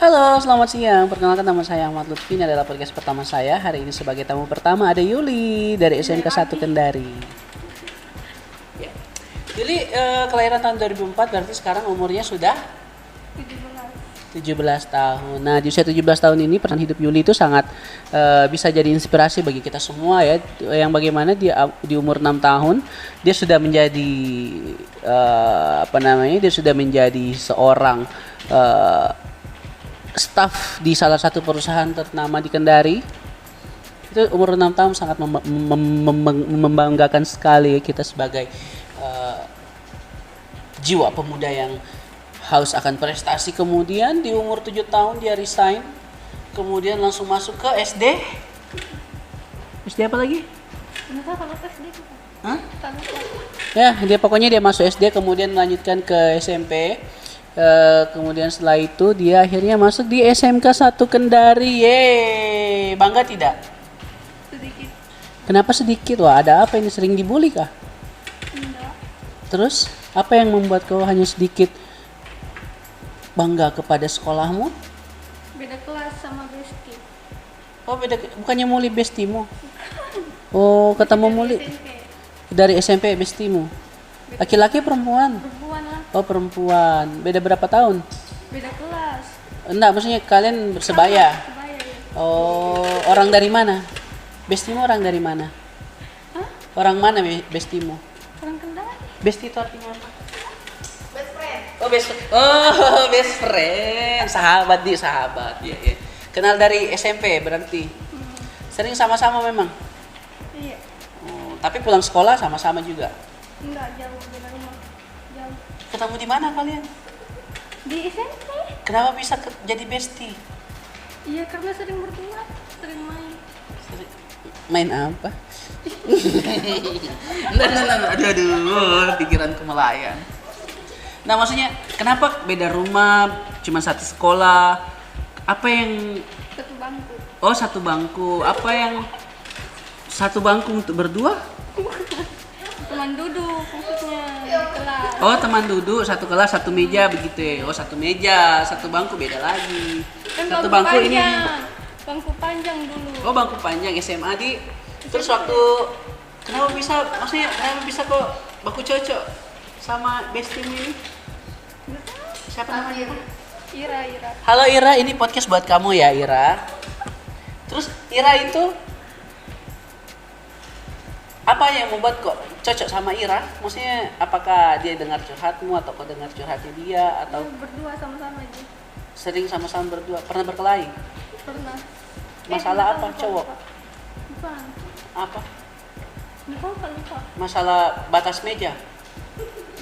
Halo, selamat siang. Perkenalkan nama saya Ahmad Lutfi. Ini adalah podcast pertama saya. Hari ini sebagai tamu pertama ada Yuli dari SMK 1 Kendari. Ya. Yuli kelahiran tahun 2004, berarti sekarang umurnya sudah 17 tahun. Nah, di usia 17 tahun ini peran hidup Yuli itu sangat bisa jadi inspirasi bagi kita semua ya. Yang bagaimana dia di umur 6 tahun dia sudah menjadi dia sudah menjadi seorang staf di salah satu perusahaan ternama di Kendari. Itu umur 6 tahun sangat membanggakan sekali kita sebagai jiwa pemuda yang haus akan prestasi. Kemudian di umur 7 tahun dia resign, kemudian langsung masuk ke SD. SD apa lagi? Hah? Ya, dia masuk SD, kemudian melanjutkan ke SMP. Kemudian setelah itu dia akhirnya masuk di SMK 1 Kendari. Yeay, bangga tidak? Sedikit. Kenapa sedikit? Wah, ada apa ini, sering dibully kah? Enggak. Terus, apa yang membuat kau hanya sedikit bangga kepada sekolahmu? Beda kelas sama Besti. Oh, beda, bukannya Muli bestimu? Oh, ketemu Muli SMP. dari SMP bestimu. Laki-laki perempuan? Perempuan lah. Oh, perempuan. Beda berapa tahun? Beda kelas. Enggak, maksudnya kalian sebaya. Sebaya ya. Oh, orang dari mana? Bestimu orang dari mana? Hah? Orang mana bestimu? Orang Kendari. Besti itu artinya apa? Best friend. Sahabat. Iya, iya. Kenal dari SMP berarti. Sering sama-sama memang. Iya. Oh, tapi pulang sekolah sama-sama juga. Enggak, jauh beda rumah. Jauh. Ketemu di mana kalian? Di SMP. Kenapa bisa jadi besti? Iya, karena sering berdua, sering main. Main apa? Nah, aduh, pikiranku melayang. Nah, maksudnya kenapa beda rumah, cuma satu sekolah? Apa yang Satu bangku. Oh, satu bangku. Apa yang satu bangku untuk berdua? Teman duduk maksudnya di kelas. Oh, teman duduk satu kelas, satu meja begitu ya. Oh, satu meja, satu bangku beda lagi. Kan Satu bangku bangku ini. panjang. Bangku panjang dulu. Oh, bangku panjang SMA di. Terus waktu kenapa bisa kok baku cocok sama bestimu ini? Siapa namanya? Ira. Halo Ira, ini podcast buat kamu ya Ira. Terus Ira itu apa yang membuat kok cocok sama Ira? Maksudnya apakah dia dengar curhatmu atau kau dengar curhatnya dia atau Berdua sama-sama aja. sering sama-sama berdua? Pernah berkelahi? Pernah. Masalah apa, cowok? Bukan. Apa? Lupa. Masalah batas meja?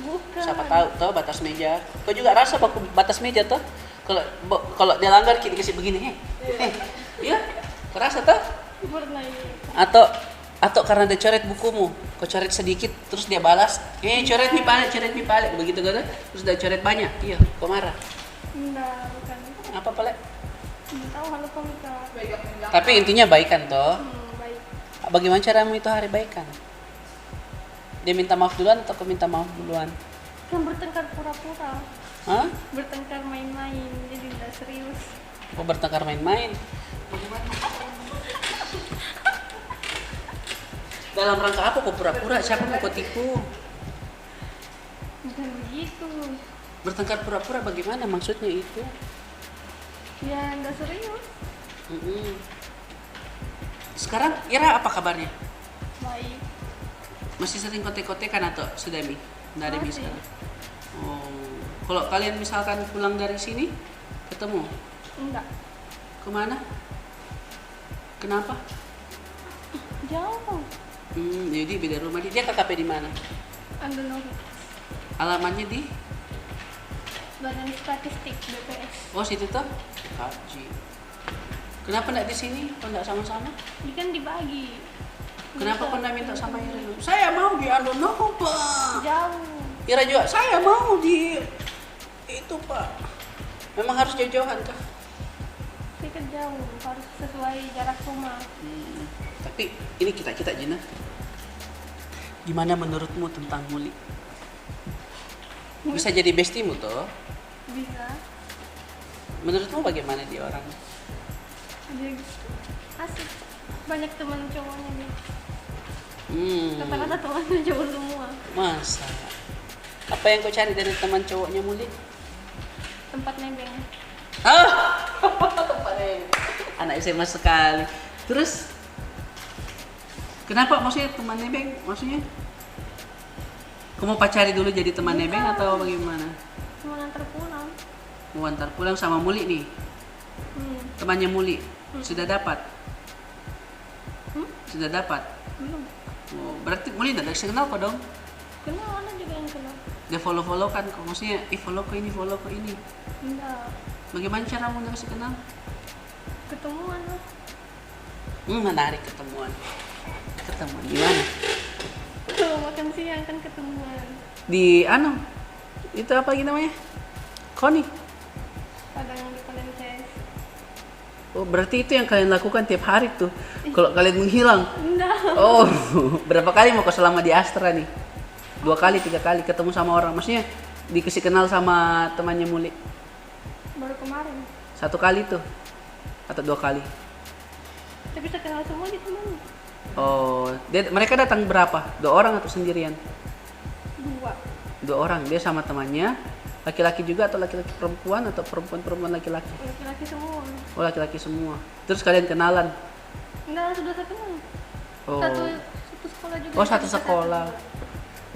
Bukan. Siapa tahu batas meja. Kau juga rasa batas meja tuh? Kalau dia langgar kita kasih begini, iya, kau rasa tuh? Pernah ya. Atau karena dia coret bukumu, kau coret sedikit terus dia balas, coret nih balik, begitu kan? Terus dia coret banyak, iya, kau marah. Enggak, bukan. Apa Pale? Enggak tahu hal apa enggak. Tapi intinya baikan toh. Baik. Bagaimana caramu itu hari baikan? Dia minta maaf duluan atau kau minta maaf duluan? Kan bertengkar pura-pura. Hah? Bertengkar main-main, jadi enggak serius. Kau bertengkar main-main? Dalam rangka apa kau pura-pura? Siapa mau kau tipu? Bukan begitu. Bertengkar pura-pura bagaimana maksudnya itu? Ya enggak serius. Mm-mm. Sekarang Ira apa kabarnya? Baik. Masih sering kontek-kontekan atau sudah Mi? Nggak ada Mi Masih. sekarang? Oh, kalau kalian misalkan pulang dari sini ketemu Enggak. kemana? Kenapa? Jauh. Jadi beda rumah dia KKP di mana? Andonovi. Alamatnya di? Badan Statistik BPS. Oh situ tuh? Kaji. Kenapa nggak di sini? Kok nggak sama-sama? Ini kan dibagi. Kenapa Bisa. kau nggak minta sama Ira? Saya mau di Andonovo Pak. Jauh. Ira juga, saya mau di itu Pak. Memang harus jauh-jauhan kah? Tapi kan jauh, harus sesuai jarak rumah. Tapi ini kita Jina. Gimana menurutmu tentang Muli? Bisa jadi bestimu toh? Bisa. Menurutmu bagaimana dia orang? Dia asik. Banyak teman cowoknya dia. Kata-kata Hmm, temannya cowok semua. masa? Apa yang kau cari dari teman cowoknya Muli? Tempat nebeng. Ah, tempatnya anak SMA sekali. Terus kenapa maksudnya teman nebeng? Maksudnya kau mau pacari dulu jadi teman nebeng atau bagaimana? Cuma nganter pulang. Mau antar pulang sama Muli nih, temannya Muli. Sudah dapat? Sudah dapat? Belum. Oh, berarti Muli tidak bisa kenal kok dong? Kenal, ada juga yang kenal. Dia follow kan, kok maksudnya follow ke ini. Enggak. Bagaimana cara mau kasih kenal? Ketemuan lah. Menarik ketemuan. Ketemuan di mana? Kalau makan siang kan ketemuan. Di itu apa lagi namanya? Koni. Padang di Palences. Oh, berarti itu yang kalian lakukan tiap hari tuh. Kalau kalian menghilang. Enggak. Oh, berapa kali mau kau selama di Astra nih? 2 kali, 3 kali ketemu sama orang. Maksudnya dikasih kenal sama temannya Muli. Baru kemarin. 1 kali tuh atau 2 kali? Tapi saya kenal semua di teman. Oh, mereka datang berapa? 2 orang atau sendirian? 2. 2 orang. Dia sama temannya. Laki-laki juga atau laki-laki perempuan atau perempuan laki-laki? Laki-laki semua. Oh, laki-laki semua. Terus kalian kenalan? Enggak, sudah saya kenal. Oh. Satu sekolah juga. Oh, satu sekolah.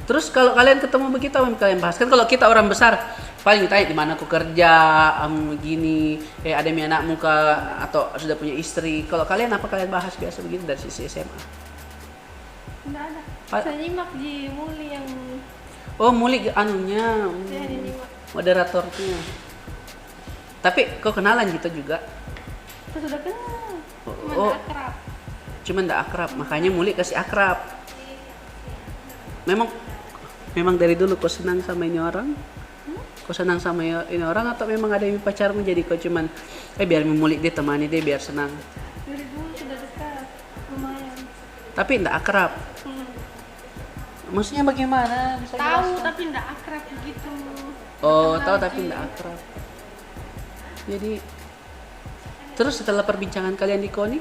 Terus kalau kalian ketemu begitu apa yang kalian bahas? Kan kalau kita orang besar paling tanya di mana aku kerja, gini, ada mi anakmu atau sudah punya istri. Kalau kalian apa kalian bahas biasa begitu dari sisi SMA? Enggak ada. Pa- Saya nyimak di Muli yang Oh, Muli anunya, saya nyimak. moderatornya. Tapi kau kenalan gitu juga? Saya sudah kenal. Cuma Oh. nggak akrab. Cuman nggak akrab, makanya Muli kasih akrab. Memang dari dulu kau senang sama ini orang? Kau senang sama ini orang atau memang ada yang pacarmu jadi kau cuman biar Muli dia temani dia biar senang? Dari dulu sudah dekat, lumayan. Tapi nggak akrab. Maksudnya bagaimana? Bisa Tahu jelaskan? tapi nggak akrab begitu. Oh, Kenal tahu tapi sih. nggak akrab. Jadi terus setelah perbincangan kalian di Koni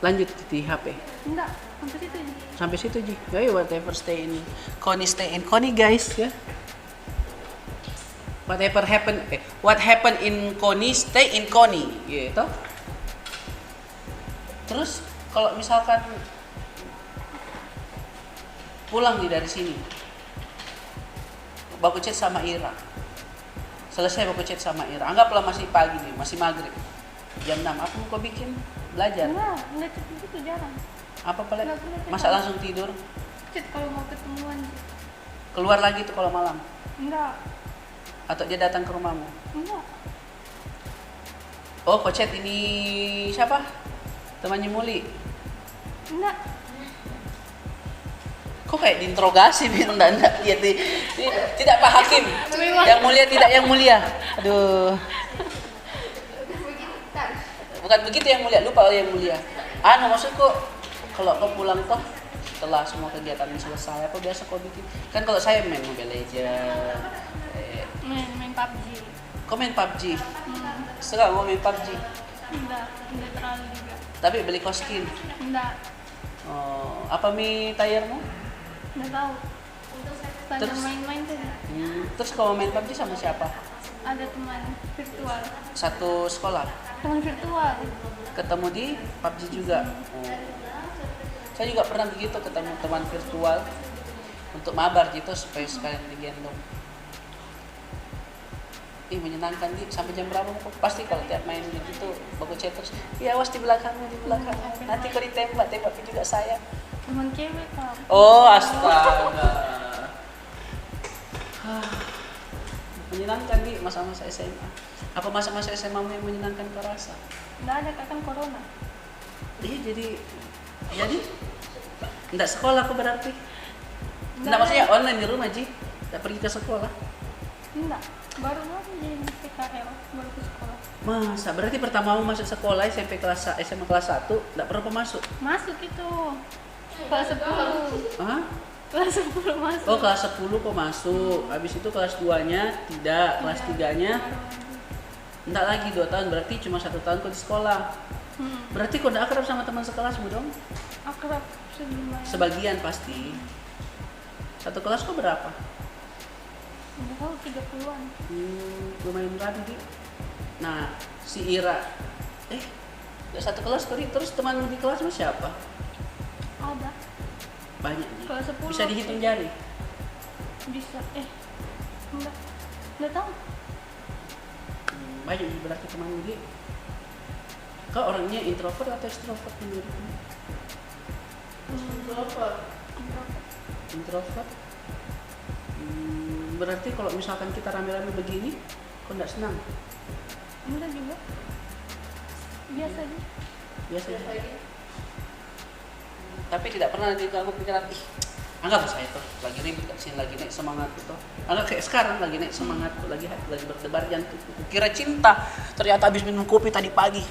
lanjut di HP. Enggak, sampai situ aja. Sampai situ Ji. Ya whatever stay in Koni guys ya. What happen in Koni stay in Koni gitu. Terus kalau misalkan pulang nih dari sini baku chat sama Ira, selesai baku chat sama Ira, anggaplah masih pagi nih, masih maghrib jam 6, apa mau kau bikin? Belajar? Enggak chat begitu jarang. Apa paling? Nggak pernah chat. Masa langsung tidur? Chat kalau mau ketemuan. Keluar lagi tuh kalau malam? Enggak, Atau dia datang ke rumahmu? enggak. Oh, kau chat ini siapa? Temannya Muli? Enggak. Kok kayak diinterogasi bilang enggak dia tidak Pak Hakim. Memang. Yang mulia tidak yang mulia. Aduh. Bukan begitu yang mulia, lupa yang mulia. Maksudku kalau kau pulang toh setelah semua kegiatan selesai apa biasa kau bikin? Kan kalau saya main Mobile Legends, Main PUBG. kau main PUBG. Sekarang mau main PUBG. Enggak terlalu juga. Tapi beli koskin. Enggak, Oh, apa tayarmu? enggak tahu. Tanya Terus? main-main tadi. Terus kalau main PUBG sama siapa? Ada teman virtual. Satu sekolah. Teman virtual. Ketemu di PUBG juga. Oh. Saya juga pernah begitu ketemu teman virtual untuk mabar gitu supaya sekalian digendong. Menyenangkan sampai jam berapa kok? Pasti kalau tiap main begitu baku chat terus. Ya awas di belakangmu. Nanti kau ditembak juga saya. Teman cewek Pak. Oh astaga. Menyenangkan masa-masa SMA. Apa masa-masa SMA yang menyenangkan kau rasa? Enggak ada kan corona. Iya jadi enggak sekolah kok berarti. Enggak Nggak maksudnya ada. online di rumah Ji. Enggak pergi ke sekolah. Enggak. Baru jadi PKL, baru ke sekolah. Masa berarti pertama mau masuk sekolah SMA kelas 1 enggak pernah masuk. Masuk itu. Kelas 10. Hah? Kelas 10 masuk. Oh, kelas 10 kok masuk. Habis itu kelas 2-nya tidak, kelas 3-nya Enggak lagi 2 tahun, berarti cuma 1 tahun kau di sekolah. Berarti kau udah akrab sama teman sekelasmu dong? Akrab selumayan. Sebagian pasti. Satu kelas kau berapa? Udah tahu 30-an. Lumayan rapi dia. Nah, si Ira, udah satu kelas kau, terus temanmu di kelasmu siapa? Ada. Banyak nih. Kelas 10. Bisa dihitung jari. Bisa. Enggak tahu. Banyak nih berarti temanmu dia. Kau orangnya introvert atau extrovert menurutmu? Introvert. Berarti kalau misalkan kita rame-rame begini, kau enggak senang? Enggak juga. Biasa aja. Biasa aja. Tapi tidak pernah diganggu pikiran, anggap saya tuh lagi ribut sini, lagi naik semangat tuh. Anggap kayak sekarang lagi naik semangat tuh, lagi berdebar jantung. Kira cinta, ternyata habis minum kopi tadi pagi.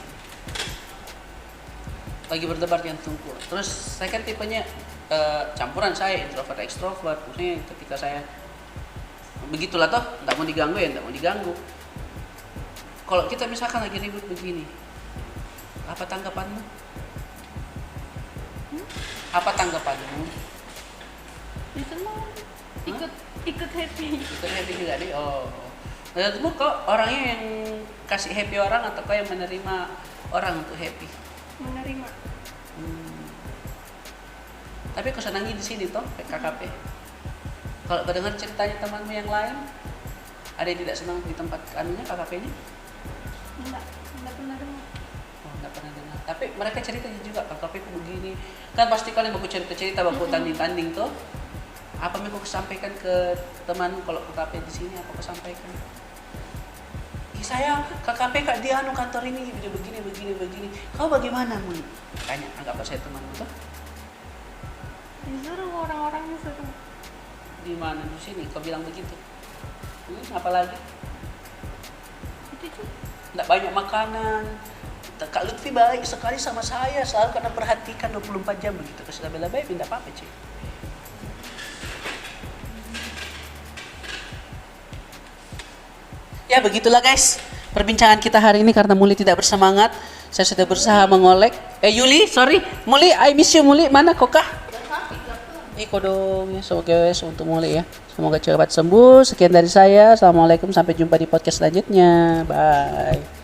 Lagi berdebar jantungku. Terus saya kan tipenya campuran, saya introvert extrovert. Maksudnya ketika saya begitulah toh, enggak mau diganggu ya enggak mau diganggu. Kalau kita misalkan lagi ribut begini, apa tanggapanmu? Apa tanggapanmu? Bisa mau ikut happy. Ikut happy juga nih. Oh. Menurutmu kok orangnya yang kasih happy orang atau kok yang menerima orang untuk happy? Menerima. Tapi kau senangi di sini toh, KKP. Kalau kau dengar ceritanya temanmu yang lain, ada yang tidak senang di tempat anunya KKP-nya? Enggak pernah dengar. Oh, enggak pernah dengar. Tapi mereka cerita juga KKP ku begini. Kan pasti kalian baku cerita-cerita, baku tanding-tanding toh. Apa yang kau sampaikan ke temanmu kalau KKP di sini? Apa kau sampaikan? Saya KKP Kak dia kantor ini begini. Kau bagaimana Mun? Tanya, anggap saya temanmu toh. Disuruh orang-orangnya suruh. Di mana di sini? Kau bilang begitu. Apalagi? Itu tuh. Nggak banyak makanan. Kak Lutfi baik sekali sama saya, selalu karena perhatikan 24 jam begitu. Kalau sudah bela-bela pindah apa-apa Cik. Ya begitulah guys, perbincangan kita hari ini karena Muli tidak bersemangat. Saya sudah berusaha mengolek. Yuli, sorry. Muli, I miss you Muli. Mana kokah? Kodong ya, semoga untuk Muli ya. Semoga cepat sembuh. Sekian dari saya. Assalamualaikum, sampai jumpa di podcast selanjutnya. Bye.